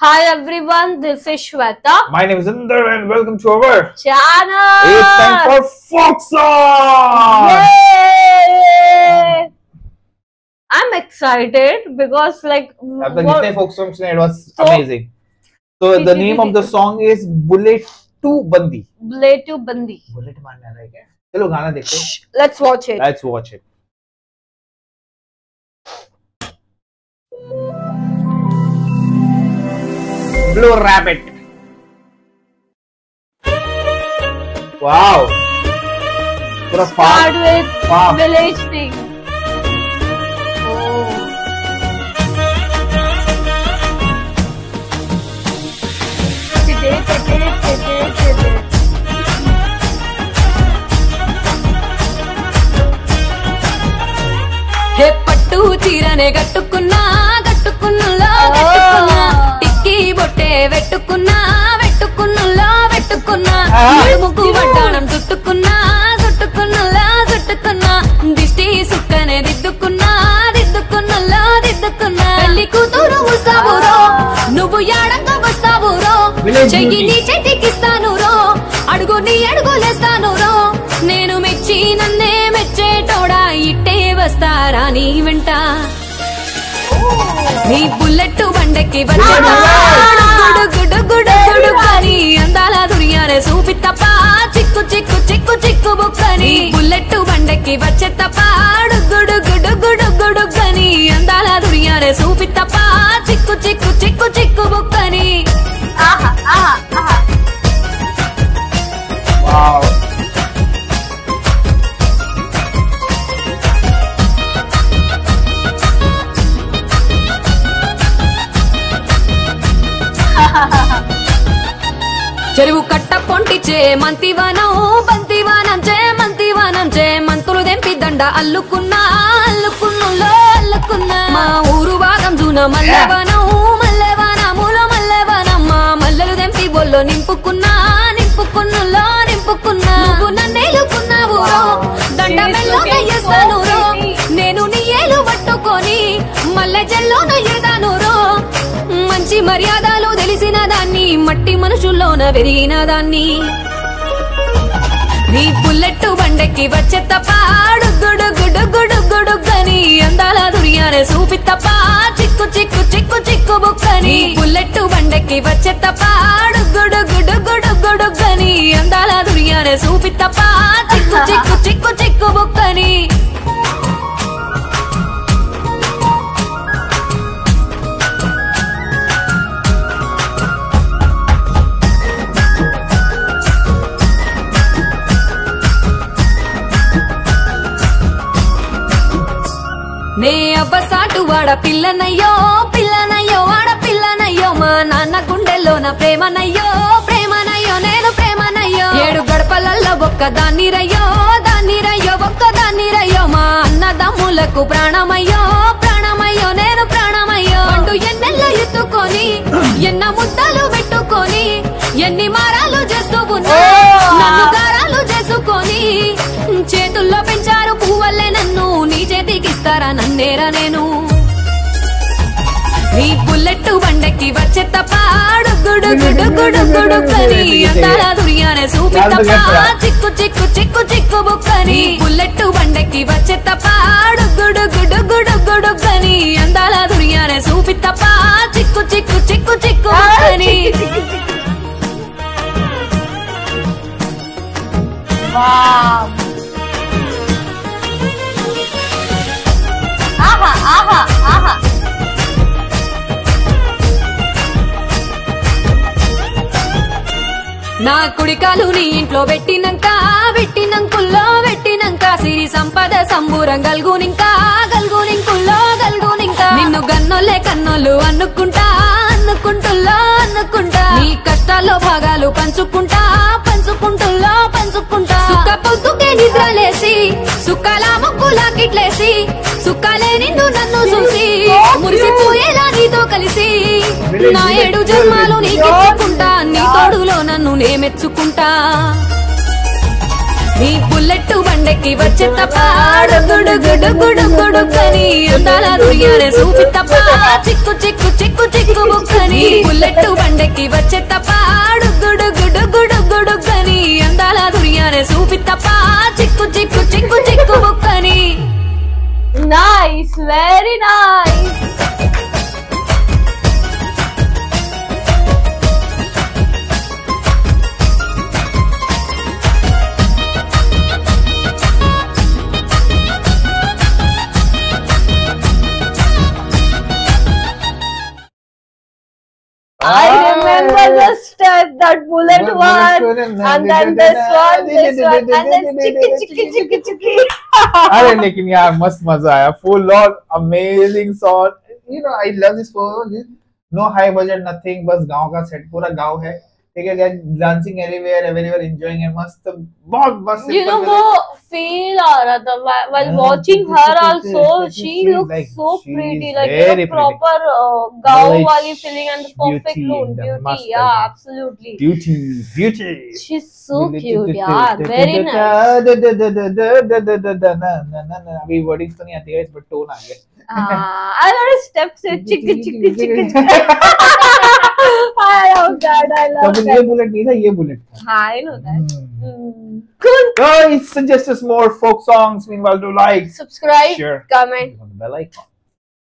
Hi everyone, this is Shweta. My name is Inder and welcome to our channel. It's time for folk song. Yay! I'm excited because After the folk songs, it was amazing. So the name of the song is Bullet to Bandi. Bullet to Bandi. Bullet मारना है क्या? चलो गाना देखते हैं. Let's watch it. Let's watch it. Blue Rabbit. Wow. पूरा Start with farm. village thing. హే పట్టు చీరనే కట్టుకున్నా కట్టుకున్నులో కట్టుకున్నా టిక్కి బొట్టే వెట్టుకున్నా వెట్టుకున్నులో వెట్టుకున్నా నడుముకు వడ్డాణం చుట్టుకున్నా చుట్టుకున్నులో చుట్టుకున్నా దిష్టి సుక్కనే దిద్దుకున్నా దిద్దుకున్నులో దిద్దుకున్నా పెళ్లి కూతురు వస్తావురో నువ్వు యాడంగా వస్తావురో చెయ్యి నీ చేతికిస్తాను రో అడుగు నీ అడుగులేస్తాను రో నేను మెచ్చి నన్నే మెచ్చేటోడా ఇట్టే వస్తారా నీ వెంట నీ బుల్లెట్ బండెక్కి వచ్చేటప్పుడు కానీ అందాల దునియానే చూపి తప్ప చిక్కు చిక్కు చిక్కు చిక్కు బుక్కని బుల్లెట్ బండెక్కి వచ్చే తప్ప గుడు కానీ అందాల దునియానే చూపి తప్ప చిక్కు చిక్కు చిక్కు చిక్కు బుక్కని ఆహా ఆహా ఆహా. Wow. చెరువు కట్ట పొంటిచే మంతివానం బంతివానం చే మంతివానం చే మంతులు దెంపి దండ అల్లుకున్నా అల్లుకున్నులో అల్లుకున్నా మా ఊరు భాగం జూన మల్లెవనం మల్లెవనములో మల్లెవనం మా మల్లెలు దెంపి బొల్లో నింపుకున్నా నింపుకున్నులో నింపుకున్నా నువ్వు నన్నేలుకున్నావు దండ మెల్లో నయ్యేస్తాను రో నేను నీ ఏలు పట్టుకొని మల్లె జల్లో నయ్యేదాను రో మంచి మర్యాదలు తెలిసిన దాన్ని మట్టి మనుషుల్లోన పెరిగిన దాన్ని నీ బుల్లెట్ బండెక్కి వచ్చే తప్ప గుడుగని అందాల దునియానే చూపి తప్ప చిక్కు చిక్కు చిక్కు చిక్కు బుక్కని బుల్లెట్ బండెక్కి వచ్చే తప్ప గుడుగని అందాల దునియానే చూపి తప్ప చిక్కు చిక్కు చిక్కు చిక్కు బుక్కని నే అవ్వసాటు వాడ పిల్లనయ్యో పిల్లనయ్యో వాడ పిల్లనయ్యో మా నాన్న గుండెల్లో నా ప్రేమనయ్యో ప్రేమనయ్యో నేను ప్రేమనయ్యో 7 గడపలల్లో ఒక్క దాన్ని రయ్యో మా అన్నదమ్ములకు ప్రాణమయ్యో ప్రాణమయ్యో నేను ప్రాణమయ్యో అంటూ ఎన్నెల్ల ఎత్తుకొని ఎన్న ముద్దలు పెట్టుకొని ఎన్ని మారాలు చేస్తూ ఉన్నా నన్ను గారాలు చేసుకొని చేతుల్లో పెంచారు పువ్వల్లే నన్ను నీ చేతికిస్తారా నన్నేరా నేను నీ బుల్లెట్ బండెక్కి వచ్చే తప్ప గుడుగని అందాల దునియానే చూపి తప్ప చిక్కు చిక్కు చిక్కు చిక్కు బుక్కని బుల్లెట్ బండెక్కి వచ్చే తప్ప గుడుగని అందాల దునియానే చూపి తప్ప చిక్కు చిక్కు చిక్కు చిక్కు బుక్కని Wow. ఆహా ఆహా ఆహా. నా కుడికాలు నీ ఇంట్లో పెట్టినంకుల్లో సిరి సంపద సంబూరం గల్గునింకా నిన్ను గన్నోలే కన్నోలు అనుకుంటా నీ కష్టాల్లో భాగాలు పంచుకుంటుల్లో సుక్క పొద్దుకే నిద్రలేసి సుక్కల ముక్కులాకిట్లేసి సుక్కలే నిన్ను నన్ను చూసి మురిసిపోయేలా నీతో కలిసి నా 7 జన్మాలు నీకిచ్చుకుంటా నీ తోడులో నన్ను నే మెచ్చుకుంటా నీ బుల్లెట్ బండెక్కి వచ్చే తప్ప గుడు గుడు గుడు గుడు కని అందాల దుర్యానే చూపి తప్ప చిక్కు చిక్కు చిక్కు చిక్కు బుక్కని బుల్లెట్ బండెక్కి వచ్చే తప్ప గుడు గుడు గుడు గుడు కని అందాల దుర్యానే చూపి తప్ప చిక్కు చిక్కు చిక్కు చిక్కు బుక్కని. Nice, very nice. I remember the step, that bullet one, and then this one, and then chicky chicky chicky chicky. अरे लेकिन यार मस्त मजा आया, full on amazing song. You know I love this song. No high budget, nothing. बस गांव का set, पूरा गांव है. ठीक है guys, dancing everywhere enjoying it. मस्त, बहुत मस्त. You know वो feel आ रहा था while watching her also. She looks so pretty, like a proper गांव वाली feeling and the perfect look, beauty. Yeah, absolutely. Beauty. She's so cute, yaar. Very nice. अभी wordings तो नहीं आती है, but टोन आ गया. I got a step से chicky chicky chicky. I love that. I love तब that. ये bullet नहीं था, ये बुलेट था. हाँ, I know that. Cool. Guys, suggest us more folk songs. Meanwhile, do like, Subscribe, share, comment. on the bell icon.